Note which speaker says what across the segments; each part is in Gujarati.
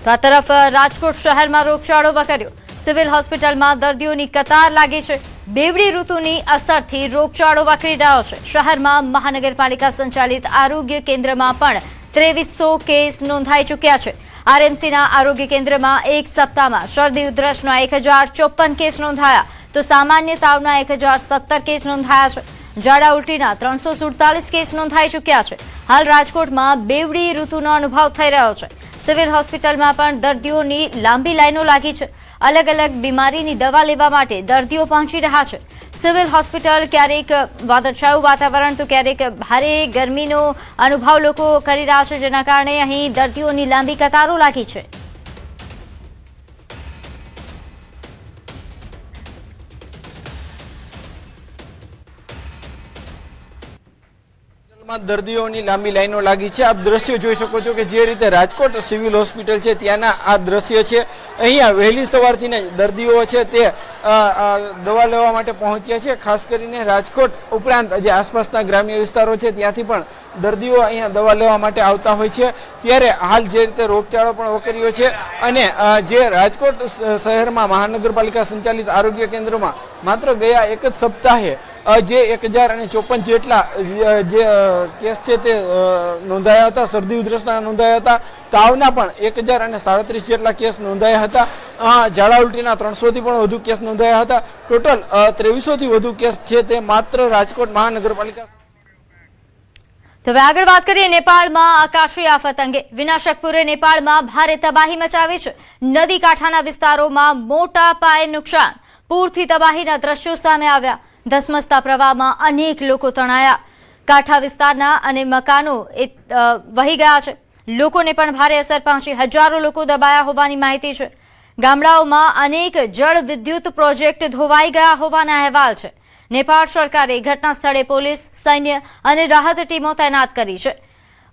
Speaker 1: તો આ તરફ રાજકોટ શહેરમાં રોગચાળો વકર્યો। સિવિલ હોસ્પિટલમાં દર્દીઓની કતાર લાગી છે। બેવડી ઋતુની અસરથી રોગચાળો વકરી રહ્યો છે। શહેરમાં મહાનગરપાલિકા સંચાલિત આરોગ્ય કેન્દ્રમાં પણ 2300 કેસ નોંધાઈ ચૂક્યા છે। આરએમસીના આરોગ્ય કેન્દ્રમાં એક સપ્તાહમાં શરદી ઉધરસના 1054 કેસ નોંધાયા તો સામાન્ય તાવના 1017 કેસ નોંધાયા છે। ઝાડા ઉલટીના 347 કેસ નોંધાઈ ચૂક્યા છે। હાલ રાજકોટમાં બેવડી ઋતુનો અનુભવ થઈ રહ્યો છે। સિવિલ હોસ્પિટલમાં પણ દર્દીઓની લાંબી લાઈનો લાગી છે। अलग अलग बीमारीनी दवा लेवा माटे दर्दीओ पहोंची रह्या छे। सिविल होस्पिटल क्यारेक वादळछायु वातावरण तो क्यारेक भारे गरमीनो अनुभव लोको करी रह्या छे, जेना कारणे અહીં દર્દીઓની લાંબી કતારો લાગી છે।
Speaker 2: દર્દીઓની લાંબી લાઈનો લાગી છે। આપ દ્રશ્યો જોઈ શકો છો કે જે રીતે રાજકોટ સિવિલ હોસ્પિટલ છે ત્યાંના આ દ્રશ્ય છે। અહીંયા વહેલી સવારથી જ દર્દીઓ છે તે દવા લેવા માટે પહોંચ્યા છે। ખાસ કરીને રાજકોટ ઉપરાંત જે આસપાસના ગ્રામ્ય વિસ્તારો છે ત્યાંથી પણ દર્દીઓ અહીંયા દવા લેવા માટે આવતા હોય છે। ત્યારે હાલ જે રીતે રોગચાળો પણ વકર્યો છે અને જે રાજકોટ શહેરમાં મહાનગરપાલિકા સંચાલિત આરોગ્ય કેન્દ્રમાં માત્ર ગયા એક જ સપ્તાહે જે 1054 જેટલા જે કેસ છે તે નોંધાયા હતા। શરદી ઉધરસના નોંધાયા હતા। તાવના પણ 1037 જેટલા કેસ નોંધાયા હતા। ઝાડા ઉલટીના 300 થી પણ વધુ કેસ નોંધાયા હતા। ટોટલ 2300 થી વધુ કેસ છે તે માત્ર રાજકોટ મહાનગરપાલિકા।
Speaker 1: તો હવે આગળ વાત કરીએ નેપાળમાં આકાશી આફત અંગે। વિનાશક-પૂરે નેપાળમાં ભારે તબાહી મચાવી છે। નદી કાંઠાના વિસ્તારોમાં મોટા પાયે નુકસાન, પૂરથી તબાહીના દ્રશ્યો સામે આવ્યા। ધસમસતા પ્રવાહમાં અનેક લોકો તણાયા। કાંઠા વિસ્તારના અને મકાનો વહી ગયા છે। લોકોને પણ ભારે અસર પહોંચી। હજારો લોકો દબાયા હોવાની માહિતી છે। ગામડાઓમાં અનેક જળ વિદ્યુત પ્રોજેક્ટ ધોવાઈ ગયા હોવાના અહેવાલ છે। नेपाळ सरकारे घटना स्थले पोलीस, सैन्य અને રાહત ટીમો તૈનાત કરી છે।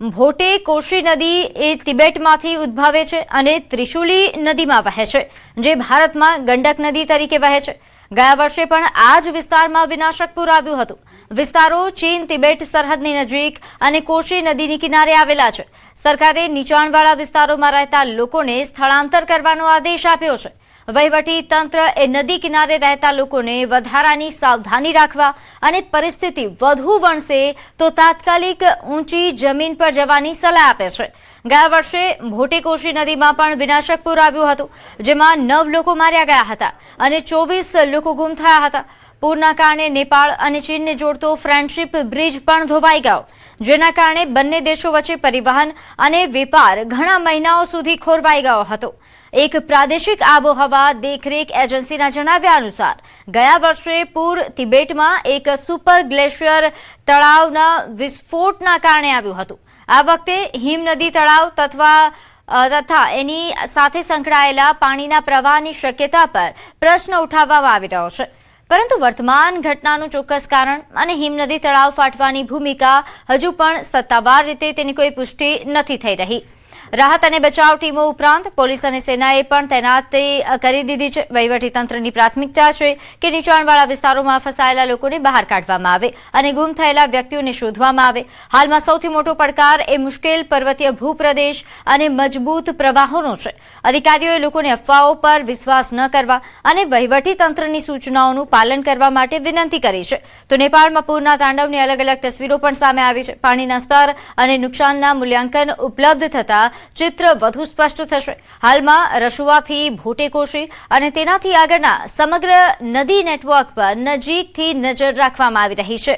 Speaker 1: ભોટે કોશી નદી એ તિબેટમાંથી ઉદ્ભવે છે અને ત્રિશુલી નદીમાં વહે છે, જે ભારતમાં ગંડક નદી તરીકે વહે છે। ગયા વર્ષે પણ આ જ વિસ્તારમાં વિનાશક પૂર આવ્યું હતું। વિસ્તારો ચીન તિબેટ સરહદની નજીક અને કોશી નદીની કિનારે આવેલા છે। સરકારે નીચાણવાળા વિસ્તારોમાં રહેતા લોકોને સ્થળાંતર કરવાનો આદેશ આપ્યો છે। વહીવટી તંત્ર એ નદી કિનારે રહેતા લોકોને વધારાની સાવધાની રાખવા અને પરિસ્થિતિ વધુ વણસે તો તાત્કાલિક ઊંચી જમીન પર જવાની સલાહ આપે છે। ગયા વર્ષે ભોટેકોશી નદીમાં પણ વિનાશક પૂર આવ્યું હતું, જેમાં 9 લોકો માર્યા ગયા હતા અને 24 લોકો ગુમ થયા હતા। પૂરના કારણે નેપાળ અને ચીનને જોડતો ફ્રેન્ડશિપ બ્રિજ પણ ધોવાઈ ગયો, જેના કારણે બંને દેશો વચ્ચે પરિવહન અને વેપાર ઘણા મહિનાઓ સુધી ખોરવાઈ ગયો હતો। एक प्रादेशिक आबोहवा देखरेख एजेंसीना जणाव्या अनुसार गया वर्षे पूर तिबेटमां एक सुपर ग्लेशियर तळावना विस्फोटना कारणे आव्युं हतुं। आ वखते हिमनदी तळाव तथा एनी साथे संकळायेला पाणीना प्रवाहनी शक्यता पर प्रश्न उठाववामां आवी रह्यो छे। परंतु वर्तमान घटनानुं चोक्कस कारण अने हिमनदी तळाव फाटवानी भूमिका हजू पण सत्तावार रीते तेनी कोई पुष्टि नथी थई रही। राहत અને બચાવ ટીમો ઉપરાંત પોલીસ અને સેનાએ પણ તૈનાતી કરી દીધી છે। વહીવટી તંત્રની પ્રાથમિકતા છે કે નીચાણવાળા વિસ્તારોમાં ફસાયેલા લોકોને બહાર કાઢવામાં આવે અને ગુમ થયેલા વ્યક્તિઓને શોધવામાં આવે। હાલમાં સૌથી મોટો પડકાર એ મુશ્કેલ પર્વતીય ભૂપ્રદેશ અને મજબૂત પ્રવાહોનો છે। અધિકારીઓએ લોકોને અફવાઓ પર વિશ્વાસ ન કરવા અને વહીવટી તંત્રની સૂચનાઓનું પાલન કરવા માટે વિનંતી કરી છે। તો નેપાળમાં પૂરના તાંડવની અલગ અલગ તસવીરો પણ સામે આવી છે। પાણીના સ્તર અને નુકસાનના મૂલ્યાંકન ઉપલબ્ધ થતા चित्र વધુ સ્પષ્ટ થશે। હાલમાં રસુવાથી ભોટેકોશી અને તેનાથી આગળના સમગ્ર નદી નેટવર્ક પર નજીકથી નજર રાખવામાં આવી રહી છે।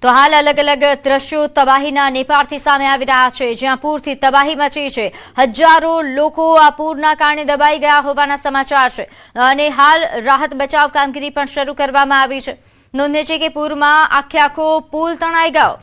Speaker 1: તો હાલ અલગ અલગ દ્રશ્યો તબાહીના નેપાળથી સામે આવી રહ્યા છે, જ્યાં પૂરથી તબાહી મચી છે। હજારો લોકો આ પૂરના કારણે દબાઈ ગયા હોવાના સમાચાર છે અને હાલ રાહત બચાવ કામગીરી પણ શરૂ કરવામાં આવી છે। નોંધે છે કે પૂરમાં આખે આખો પુલ તણાઈ ગયો।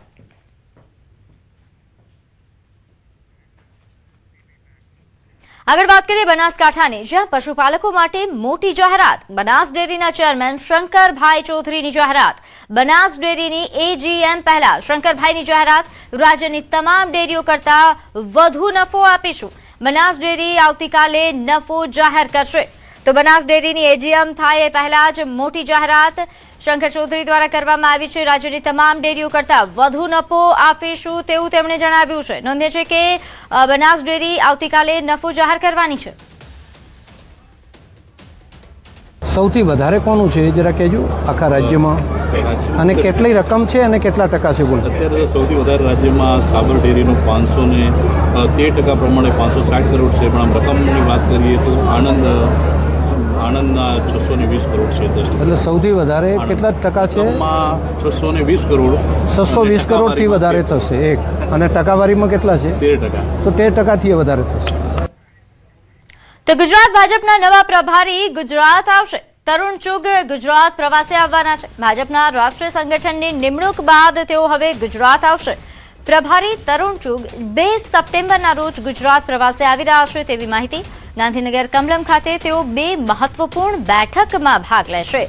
Speaker 1: આગળ વાત કરીએ બનાસકાંઠાની, જ્યાં પશુપાલકો માટે મોટી જાહેરાત। બનાસ ડેરીના ચેરમેન શંકરભાઈ ચૌધરીની જાહેરાત। બનાસ ડેરીની એજીએમ પહેલા શંકરભાઈની જાહેરાત, રાજ્યની તમામ ડેરીઓ કરતા વધુ નફો આપીશું। બનાસ ડેરી આવતીકાલે નફો જાહેર કરશે। તો બનાસ ડેરીની એજીએમ થાય એ પહેલા જ મોટી જાહેરાત શંકર ચૌધરી દ્વારા કરવામાં આવી છે. રાજ્યની તમામ ડેરીઓ કરતા વધુ નફો આપીશું તેવું તેમણે જણાવ્યું છે. નોંધ્ય છે કે બનાસ ડેરી આવતીકાલે નફો જાહેર કરવાની છે.
Speaker 3: સૌથી વધારે કોનું છે એ જરા કહેજો આખા રાજ્યમાં, અને કેટલી રકમ છે અને કેટલા ટકા છે? બોલો.
Speaker 4: અત્યારે સૌથી વધારે રાજ્યમાં સાબર ડેરીનું 513% પ્રમાણે 560 કરોડ છે, પણ આમ રકમની વાત કરીએ તો આણંદના 620 કરોડ છે.
Speaker 3: એટલે સૌથી વધારે કેટલા ટકા છે?
Speaker 4: 620 કરોડ.
Speaker 3: 620 કરોડથી વધારે થશે એક, અને ટકાવારીમાં કેટલા છે?
Speaker 4: 13%.
Speaker 3: તો 13%થી વધારે થશે.
Speaker 1: તો ગુજરાત ભાજપના નવા પ્રભારી ગુજરાત આવશે. તરુણ ચુગ ગુજરાત પ્રવાસે આવવાના છે. ભાજપના રાષ્ટ્રીય સંગઠનની નિમણૂક બાદ તેઓ હવે ગુજરાત આવશે. પ્રભારી તરુણ ચુગ 2 સપ્ટેમ્બરના રોજ ગુજરાત પ્રવાસે આવી રહ્યા છે તેવી માહિતી. ગાંધીનગર કમલમ ખાતે તેઓ 2 મહત્વપૂર્ણ બેઠકમાં ભાગ લેશે.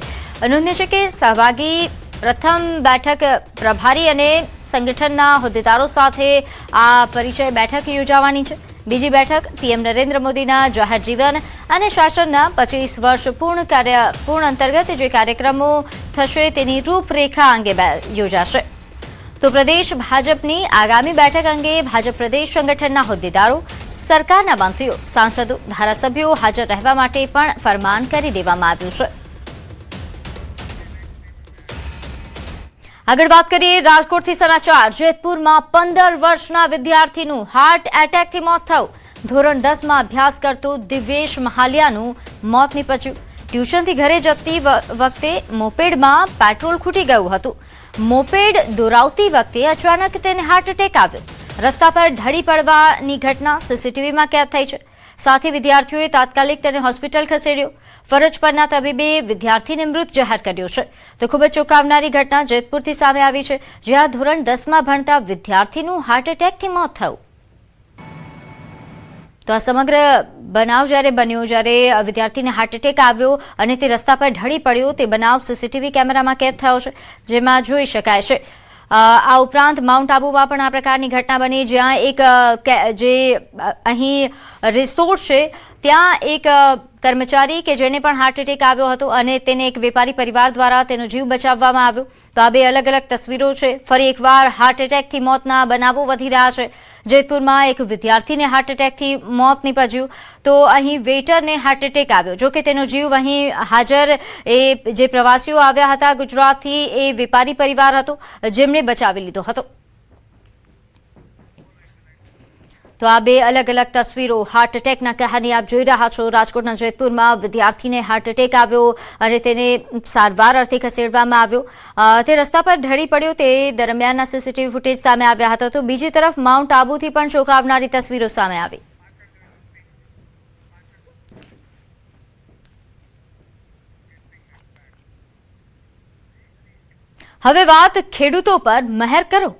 Speaker 1: નોંધ્ય છે કે સહભાગી પ્રથમ બેઠક પ્રભારી અને સંગઠનના હોદ્દેદારો સાથે આ પરિચય બેઠક યોજાવાની છે. બીજી બેઠક પીએમ નરેન્દ્ર મોદીના જાહેર જીવન અને શાસનના 25 વર્ષ પૂર્ણ અંતર્ગત જે કાર્યક્રમો થશે તેની રૂપરેખા અંગે યોજાશે. તો પ્રદેશ ભાજપની આગામી બેઠક અંગે ભાજપ પ્રદેશ સંગઠનના હોદ્દેદારો, સરકારના મંત્રીઓ, સાંસદો, ધારાસભ્યો હાજર રહેવા માટે પણ ફરમાન કરી દેવામાં આવ્યું છે. આગળ વાત કરીએ રાજકોટથી સમાચાર. જેતપુરમાં 15 વર્ષના વિદ્યાર્થીનું હાર્ટ એટેકથી મોત થયું. ધોરણ 10માં અભ્યાસ કરતો દિવ્યેશ મહાલિયાનું મોત નીપજ્યું. ટ્યુશનથી ઘરે જતી વખતે મોપેડમાં પેટ્રોલ ખૂટી ગયું હતું. મોપેડ દોરાવતી વખતે અચાનક તેને હાર્ટ એટેક આવ્યો. રસ્તા પર ઢળી પડવાની ઘટના સીસીટીવીમાં કેદ થઈ છે. સાથી વિદ્યાર્થીઓએ તાત્કાલિક તેને હોસ્પિટલ ખસેડ્યો. ફરજ પરના તબીબે વિદ્યાર્થીને મૃત જાહેર કર્યો છે. તો ખૂબ જ ચોંકાવનારી ઘટના જેતપુરથી સામે આવી છે, જ્યાં ધોરણ 10માં ભણતા વિદ્યાર્થીનું હાર્ટ એટેકથી મોત થયું. તો આ સમગ્ર બનાવ જ્યારે બન્યો, જ્યારે વિદ્યાર્થીને હાર્ટ એટેક આવ્યો અને તે રસ્તા પર ઢળી પડ્યો, તે બનાવ સીસીટીવી કેમેરામાં કેદ થયો છે, જેમાં જોઈ શકાય છે. આ ઉપરાંત માઉન્ટ આબુમાં પણ આ પ્રકારની ઘટના બની, જ્યાં એક જે અહીં રિસોર્ટ છે ત્યાં એક કર્મચારી કે જેને પણ હાર્ટ એટેક આવ્યો હતો અને તેને એક વેપારી પરિવાર દ્વારા તેનો જીવ બચાવવામાં આવ્યો. તો આ 2 અલગ અલગ તસવીરો છે. ફરી એકવાર હાર્ટ એટેકથી મોતના બનાવો વધી રહ્યા છે. જેતપુરમાં એક વિદ્યાર્થીને હાર્ટ એટેકથી મોત નીપજ્યું. તો અહીં વેઇટરને હાર્ટ એટેક આવ્યો. જોકે તેનો જીવ અહીં હાજર એ જે પ્રવાસીઓ આવ્યા હતા ગુજરાતથી, એ વેપારી પરિવાર હતો જેમણે બચાવી લીધો હતો. તો આ 2 અલગ અલગ તસવીરો હાર્ટ એટેકના કહાની આપ જોઈ રહ્યા છો. રાજકોટના જેતપુરમાં વિદ્યાર્થીને હાર્ટ એટેક આવ્યો અને તેને સારવાર અર્થે ખસેડવામાં આવ્યો. તે રસ્તા પર ઢળી પડ્યો તે દરમિયાનના સીસીટીવી ફૂટેજ સામે આવ્યા હતા. તો બીજી તરફ માઉન્ટ આબુથી પણ ચોંકાવનારી તસવીરો સામે આવી. હવે વાત ખેડૂતો પર મહેર કરો.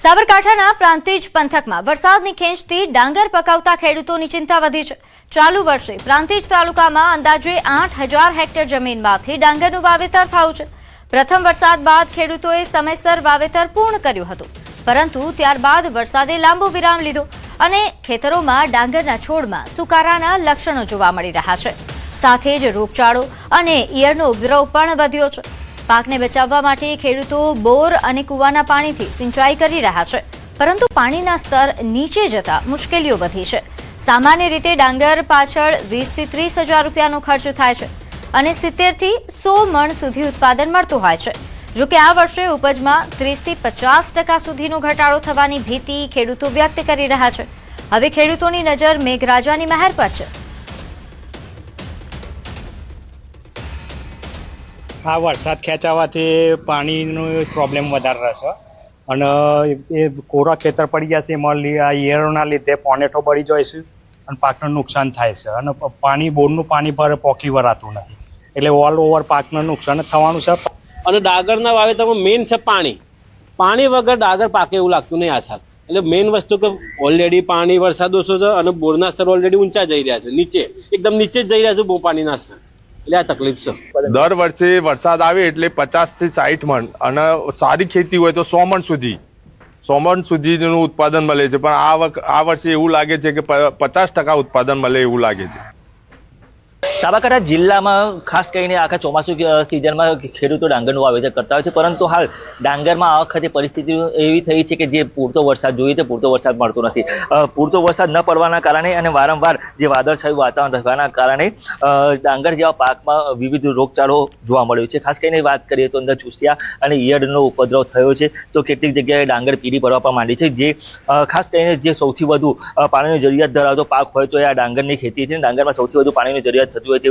Speaker 1: સાબરકાંઠાના પ્રાંતિજ પંથકમાં વરસાદની ખેંચથી ડાંગર પકાવતા ખેડૂતોની ચિંતા વધી છે. ચાલુ વર્ષે પ્રાંતિજ તાલુકામાં અંદાજે 8,000 હેક્ટર જમીનમાંથી ડાંગરનું વાવેતર થયું છે. પ્રથમ વરસાદ બાદ ખેડૂતોએ સમયસર વાવેતર પૂર્ણ કર્યું હતું, પરંતુ ત્યારબાદ વરસાદે લાંબો વિરામ લીધો અને ખેતરોમાં ડાંગરના છોડમાં સુકારાના લક્ષણો જોવા મળી રહ્યા છે. સાથે જ રોગચાળો અને ઈયળનો ઉપદ્રવ પણ વધ્યો છે. પાકને બચાવવા માટે ખેડૂતો બોર અને કૂવાના પાણીથી સિંચાઈ કરી રહ્યા છે, પરંતુ પાણીના સ્તર નીચે જતા મુશ્કેલીઓ વધી છે. સામાન્ય રીતે ડાંગર પાછળ 20 થી 30 હજાર રૂપિયાનો ખર્ચ થાય છે અને 70 થી 100 મણ સુધી ઉત્પાદન મળતું હોય છે. જોકે આ વર્ષે ઉપજમાં 30 થી 50% સુધીનો ઘટાડો થવાની ભીતિ ખેડૂતો વ્યક્ત કરી રહ્યા છે. હવે ખેડૂતોની નજર મેઘરાજાની મહેર પર છે.
Speaker 5: આ વરસાદ ખેંચાવાથી પાણીનો પ્રોબ્લેમ વધારે રહેશે અને એ કોરા ખેતર પડી ગયા છે, એમાં આ ઈયળોના લીધે પોનેટો બળી જાય છે અને પાકને નુકસાન થાય છે અને પાણી બોરનું પાણી પર પોકી વરાતું નથી, એટલે ઓલ ઓવર પાકને નુકસાન થવાનું છે.
Speaker 6: અને ડાંગરના વાવેતરમાં મેઇન છે પાણી વગર ડાંગર પાકે એવું લાગતું નહીં આ સાલ. એટલે મેઇન વસ્તુ કે ઓલરેડી પાણી વરસાદ ઓછો છે અને બોરના સ્તર ઓલરેડી ઊંચા જઈ રહ્યા છે, નીચે એકદમ નીચે જ જઈ રહ્યા છે બહુ પાણીના સ્તર, એટલે આ તકલીફ છે.
Speaker 7: દર વર્ષે વરસાદ આવે એટલે 50 થી 60 મણ અને સારી ખેતી હોય તો 100 મણ સુધી 100 સુધીનું ઉત્પાદન મળે છે, પણ આ વર્ષે એવું લાગે છે કે 50% ઉત્પાદન મળે એવું લાગે છે.
Speaker 8: સાબરકાંઠા જિલ્લામાં ખાસ કરીને આખા ચોમાસુ સિઝનમાં ખેડૂતો ડાંગરનું વાવેતર કરતા હોય છે, પરંતુ હાલ ડાંગરમાં આ વખતે પરિસ્થિતિ એવી થઈ છે કે જે પૂરતો વરસાદ જોઈએ તે પૂરતો વરસાદ મળતો નથી. પૂરતો વરસાદ ન પડવાના કારણે અને વારંવાર જે વાદળછાયું વાતાવરણ રહેવાના કારણે ડાંગર જેવા પાકમાં વિવિધ રોગચાળો જોવા મળ્યો છે. ખાસ કરીને વાત કરીએ તો અંદર ચૂસિયા અને ઈયળનો ઉપદ્રવ થયો છે, તો કેટલીક જગ્યાએ ડાંગર પીળી પડવા પણ માંડી છે. જે ખાસ કરીને જે સૌથી વધુ પાણીની જરૂરિયાત ધરાવતો પાક હોય તો એ આ ડાંગરની ખેતી છે. ડાંગરમાં સૌથી વધુ પાણીની જરૂરિયાત થતી હોય છે,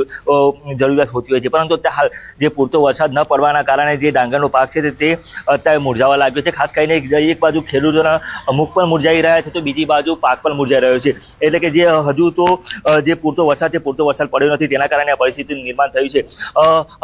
Speaker 8: જરૂરિયાત હોતી હોય છે, પરંતુ હાલ જે પૂરતો વરસાદ ન પડવાના કારણે જે ડાંગરનો પાક છે તે અત્યારે મુરઝાવા લાગ્યો છે. ખાસ કરીને એક બાજુ ખેડૂતોના મુખ પણ મુરઝાઈ રહ્યા છે, તો બીજી બાજુ પાક પણ મુરઝાઈ રહ્યો છે. એટલે કે જે હજુ તો જે પૂરતો વરસાદ છે, પૂરતો વરસાદ પડ્યો નથી, તેના કારણે આ પરિસ્થિતિનું નિર્માણ થયું છે.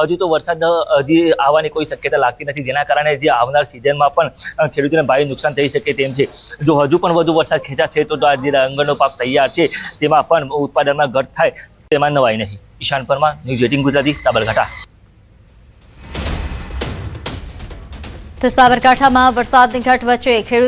Speaker 8: હજુ તો વરસાદ હજી આવવાની કોઈ શક્યતા લાગતી નથી, જેના કારણે જે આવનાર સિઝનમાં પણ ખેડૂતોને ભારે નુકસાન થઈ શકે તેમ છે. જો હજુ પણ વધુ વરસાદ ખેંચાશે તો આ જે ડાંગરનો પાક તૈયાર છે તેમાં પણ ઉત્પાદનમાં ઘટ થાય તેમાં નવાઈ નહીં. ઈશાન પરમાર, ન્યૂઝ 18 ગુજરાતી, સાબરકાંઠા.
Speaker 1: તો સાબરકાંઠામાં વરસાદની ઘટ વચ્ચે ખેડૂતો